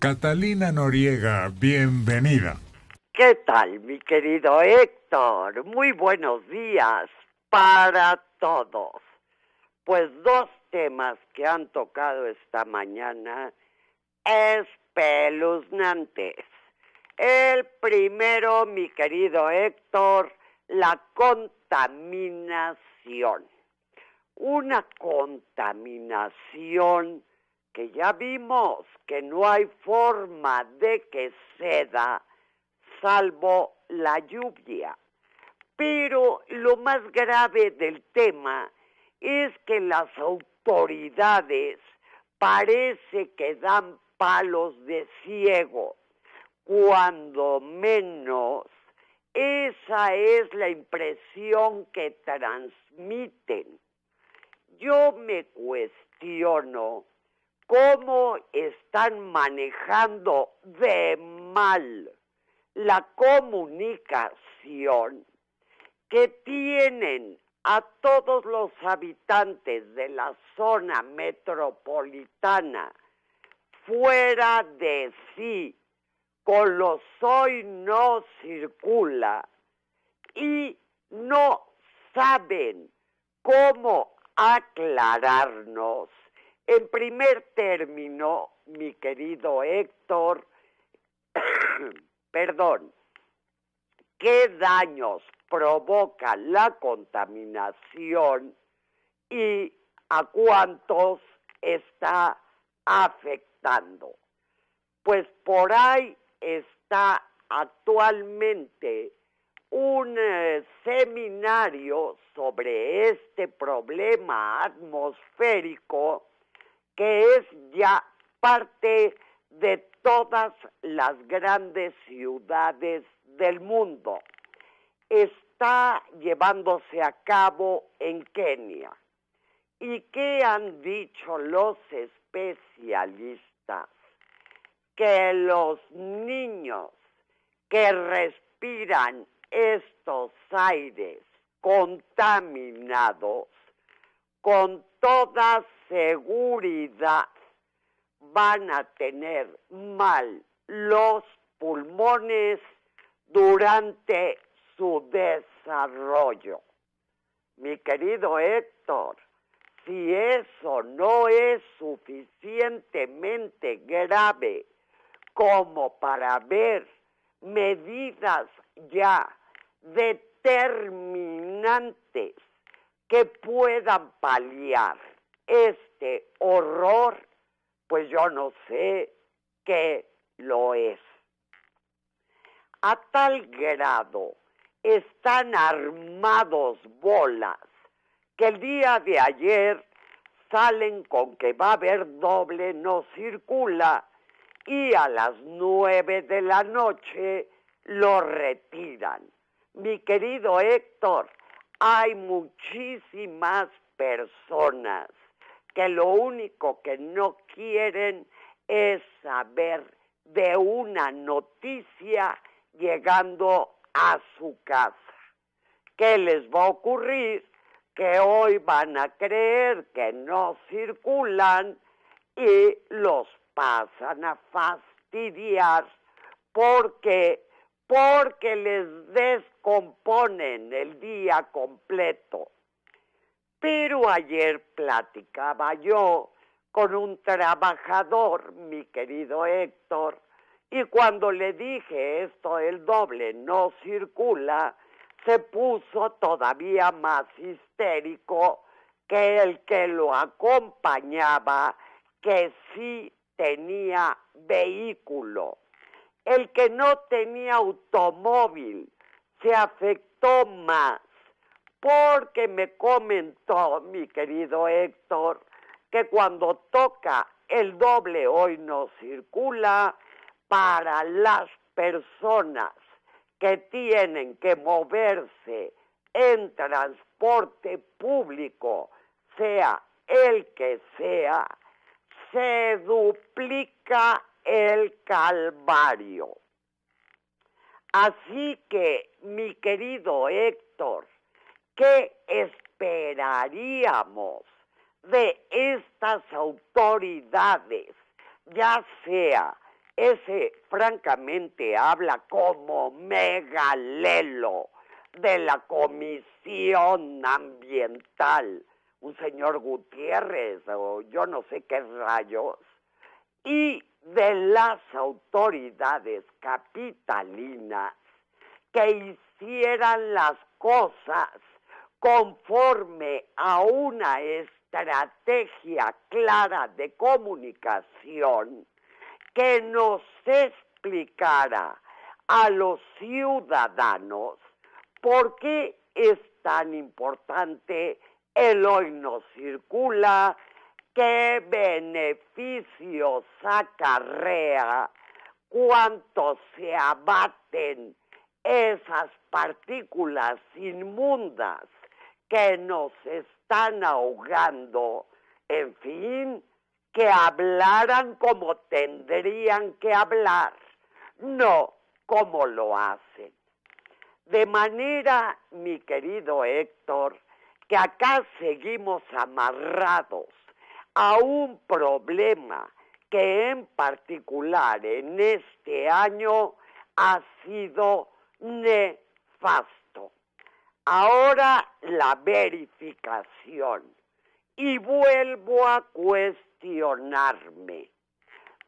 Catalina Noriega, bienvenida. ¿Qué tal, mi querido Héctor? Muy buenos días para todos. Pues dos temas que han tocado esta mañana espeluznantes. El primero, mi querido Héctor, la contaminación. Una contaminación que ya vimos que no hay forma de que ceda salvo la lluvia. Pero lo más grave del tema es que las autoridades parece que dan palos de ciego. Cuando menos, esa es la impresión que transmiten. Yo me cuestiono cómo están manejando de mal la comunicación que tienen a todos los habitantes de la zona metropolitana fuera de sí, con los hoy no circula, y no saben cómo aclararnos. En primer término, mi querido Héctor, perdón, ¿qué daños provoca la contaminación y a cuántos está afectando? Pues por ahí está actualmente un seminario sobre este problema atmosférico que es ya parte de todas las grandes ciudades del mundo. Está llevándose a cabo en Kenia. ¿Y qué han dicho los especialistas? Que los niños que respiran estos aires contaminados, con toda seguridad van a tener mal los pulmones durante su desarrollo. Mi querido Héctor, si eso no es suficientemente grave como para ver medidas ya determinantes que puedan paliar este horror, pues yo no sé qué lo es. A tal grado están armados bolas que el día de ayer salen con que va a haber doble no circula y a las 9 de la noche lo retiran. Mi querido Héctor, hay muchísimas personas que lo único que no quieren es saber de una noticia llegando a su casa. ¿Qué les va a ocurrir? Que hoy van a creer que no circulan y los pasan a fastidiar porque les descomponen el día completo. Pero ayer platicaba yo con un trabajador, mi querido Héctor, y cuando le dije esto, el doble no circula, se puso todavía más histérico que el que lo acompañaba, que sí tenía vehículo. El que no tenía automóvil se afectó más, porque me comentó mi querido Héctor que cuando toca el doble hoy no circula, para las personas que tienen que moverse en transporte público, sea el que sea, se duplica el calvario. Así que, mi querido Héctor, ¿qué esperaríamos de estas autoridades, ya sea Ese, francamente, habla como megalelo de la Comisión Ambiental, un señor Gutiérrez, o yo no sé qué rayos, y de las autoridades capitalinas que hicieran las cosas conforme a una estrategia clara de comunicación que nos explicara a los ciudadanos por qué es tan importante el hoy no circula, qué beneficios acarrea, cuánto se abaten esas partículas inmundas que nos están ahogando, en fin, que hablaran como tendrían que hablar, no como lo hacen. De manera, mi querido Héctor, que acá seguimos amarrados a un problema que en particular en este año ha sido nefasto. Ahora la verificación. Y vuelvo a cuestionarme,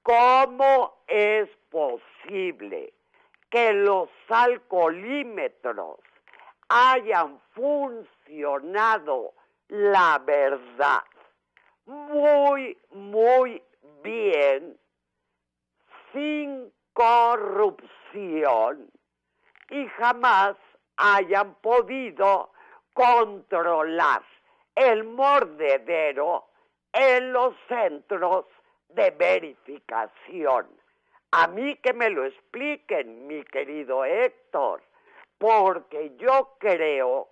¿cómo es posible que los alcoholímetros hayan funcionado, la verdad, muy, muy bien, sin corrupción, y jamás hayan podido controlar el mordedero en los centros de verificación? A mí que me lo expliquen, mi querido Héctor, porque yo creo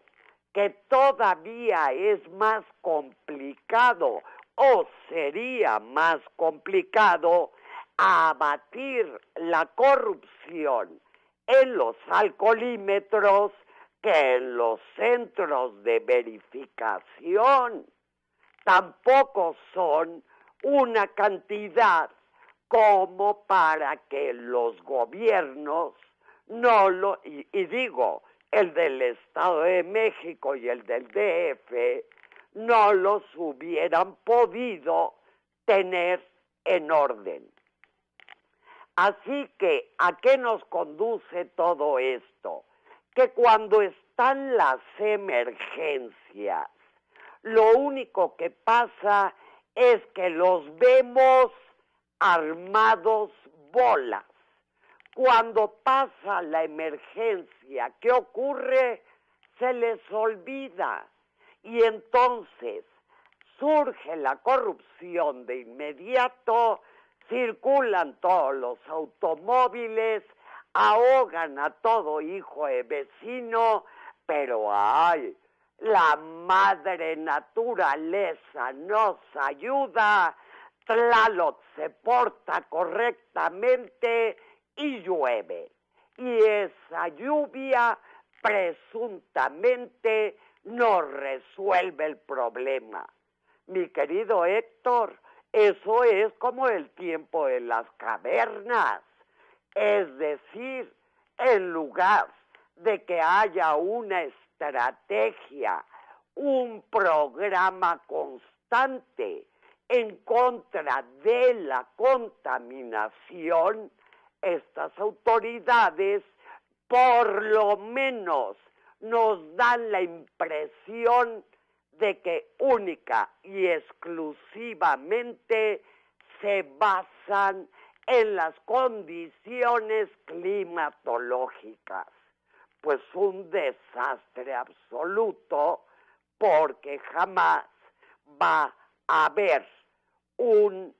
que todavía es más complicado o sería más complicado abatir la corrupción en los alcoholímetros que en los centros de verificación. Tampoco son una cantidad como para que los gobiernos no lo, y digo, el del Estado de México y el del DF, no los hubieran podido tener en orden. Así que, ¿a qué nos conduce todo esto? Que cuando están las emergencias, lo único que pasa es que los vemos armados bolas. Cuando pasa la emergencia, ¿qué ocurre? Se les olvida. Y entonces surge la corrupción de inmediato, circulan todos los automóviles, ahogan a todo hijo de vecino, pero ¡ay! La madre naturaleza nos ayuda, Tlaloc se porta correctamente y llueve. Y esa lluvia presuntamente no resuelve el problema. Mi querido Héctor, eso es como el tiempo de las cavernas. Es decir, en lugar de que haya una estrategia, un programa constante en contra de la contaminación, estas autoridades por lo menos nos dan la impresión de que única y exclusivamente se basan en las condiciones climatológicas. Pues un desastre absoluto, porque jamás va a haber un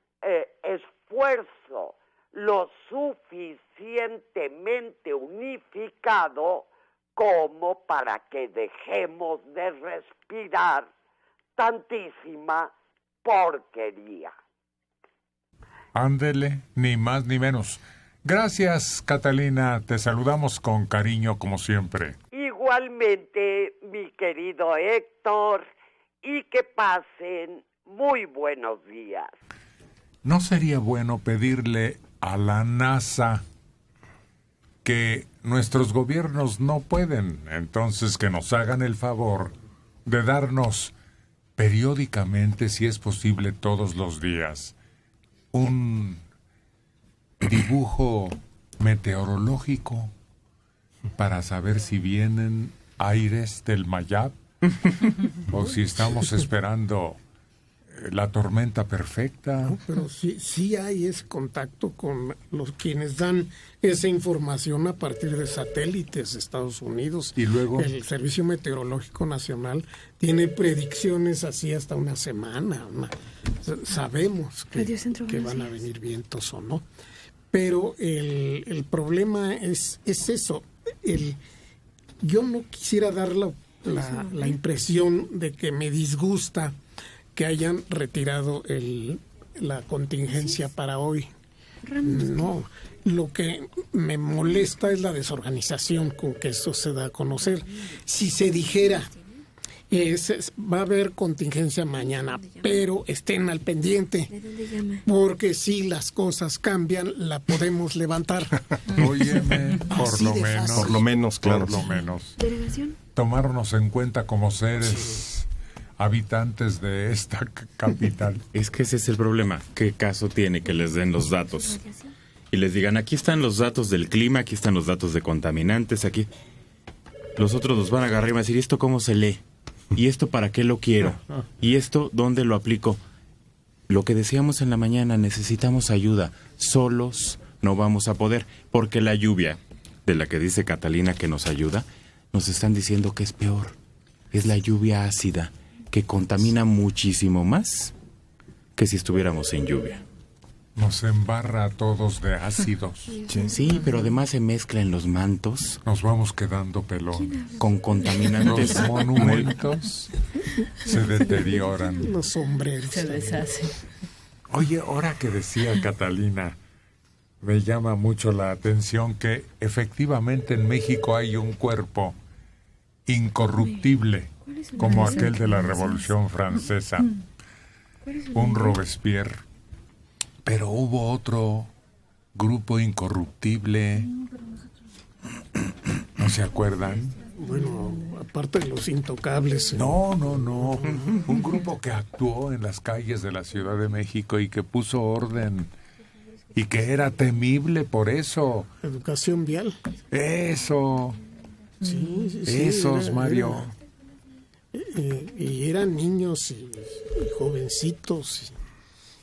esfuerzo lo suficientemente unificado como para que dejemos de respirar tantísima porquería. Ándele, ni más ni menos. Gracias, Catalina. Te saludamos con cariño como siempre. Igualmente, mi querido Héctor, y que pasen muy buenos días. ¿No sería bueno pedirle a la NASA que nuestros gobiernos no pueden, entonces que nos hagan el favor de darnos periódicamente, si es posible todos los días, un dibujo meteorológico para saber si vienen aires del Mayab o si estamos esperando la tormenta perfecta. No, pero sí hay ese contacto con los quienes dan esa información a partir de satélites de Estados Unidos. Y luego el Servicio Meteorológico Nacional tiene predicciones así hasta una semana. Sabemos que van a venir vientos o no. Pero el problema es eso. Yo no quisiera dar la impresión de que me disgusta que hayan retirado la contingencia para hoy. No, lo que me molesta es la desorganización con que eso se da a conocer. Si se dijera, va a haber contingencia mañana, pero estén al pendiente, porque si las cosas cambian, la podemos levantar. Óyeme, por lo menos, claro. Por lo menos. ¿Delegación? Tomarnos en cuenta como seres habitantes de esta capital. Es que ese es el problema. ¿Qué caso tiene que les den los datos? Y les digan, aquí están los datos del clima, aquí están los datos de contaminantes, aquí. Los otros los van a agarrar y van a decir, ¿y esto cómo se lee? ¿Y esto para qué lo quiero? ¿Y esto dónde lo aplico? Lo que decíamos en la mañana, necesitamos ayuda. Solos no vamos a poder, porque la lluvia, de la que dice Catalina que nos ayuda, nos están diciendo que es peor. Es la lluvia ácida, que contamina muchísimo más que si estuviéramos sin lluvia. Nos embarra a todos de ácidos. Sí, pero además se mezcla en los mantos. Nos vamos quedando pelón. Con contaminantes. Los monumentos se deterioran. Los sombreros. Se deshacen. Oye, ahora que decía Catalina, me llama mucho la atención que efectivamente en México hay un cuerpo incorruptible, como aquel de la Revolución Francesa, un Robespierre, pero hubo otro grupo incorruptible, ¿no se acuerdan? Bueno, aparte de los intocables. No, un grupo que actuó en las calles de la Ciudad de México y que puso orden y que era temible por eso. Educación vial. Eso. Sí, Esos, Mario. Y eran niños y jovencitos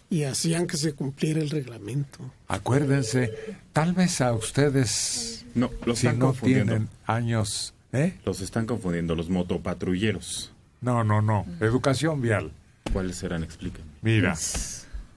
y hacían que se cumpliera el reglamento. Acuérdense, tal vez a ustedes, No, los si están no confundiendo. tienen años, Los están confundiendo, los motopatrulleros. No, educación vial. ¿Cuáles serán? Explíquenme. Mira,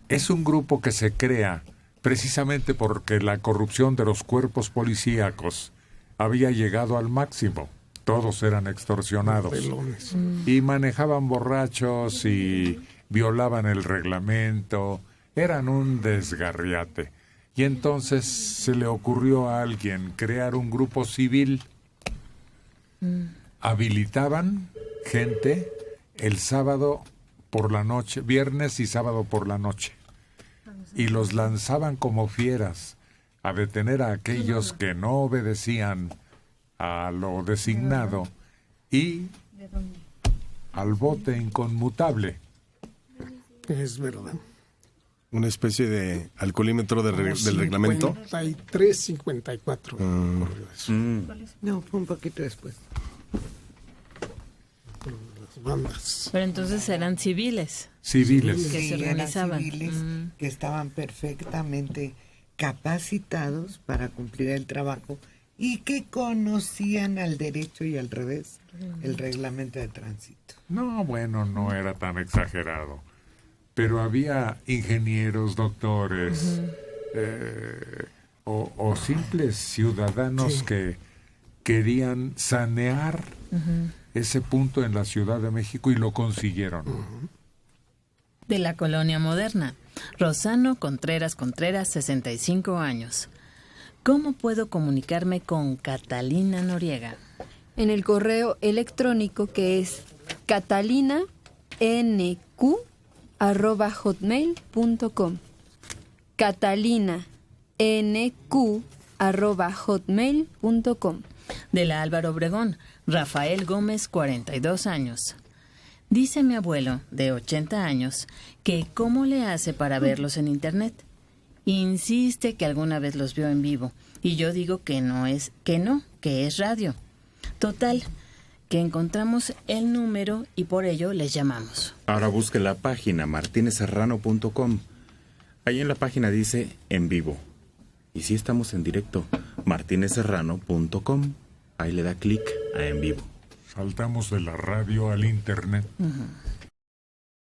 es un grupo que se crea precisamente porque la corrupción de los cuerpos policíacos había llegado al máximo. Todos eran extorsionados Pelones. y manejaban borrachos y violaban el reglamento. Eran un desgarriate. Y entonces se le ocurrió a alguien crear un grupo civil. Habilitaban gente el sábado por la noche, viernes y sábado por la noche, y los lanzaban como fieras a detener a aquellos que no obedecían a lo designado y al bote inconmutable. Es verdad. Una especie de alcoholímetro del reglamento. 53-54. No, fue un poquito después. Las bandas. Pero entonces eran civiles. Civiles. Que se eran organizaban. civiles que estaban perfectamente capacitados para cumplir el trabajo y que conocían al derecho y al revés el reglamento de tránsito. No, bueno, no era tan exagerado. Pero había ingenieros, doctores, o simples ciudadanos que querían sanear ese punto en la Ciudad de México y lo consiguieron. De la colonia moderna. Rosano Contreras, 65 años. ¿Cómo puedo comunicarme con Catalina Noriega? En el correo electrónico que es catalinanq@hotmail.com. Catalina nq@hotmail.com. De la Álvaro Obregón, Rafael Gómez, 42 años. Dice mi abuelo, de 80 años, que cómo le hace para verlos en internet. Insiste que alguna vez los vio en vivo, y yo digo que que es radio. Total, que encontramos el número y por ello les llamamos. Ahora busque la página martinezserrano.com. Ahí en la página dice en vivo. Y si estamos en directo, martinezserrano.com. Ahí le da clic a en vivo. Saltamos de la radio al internet. Ujú.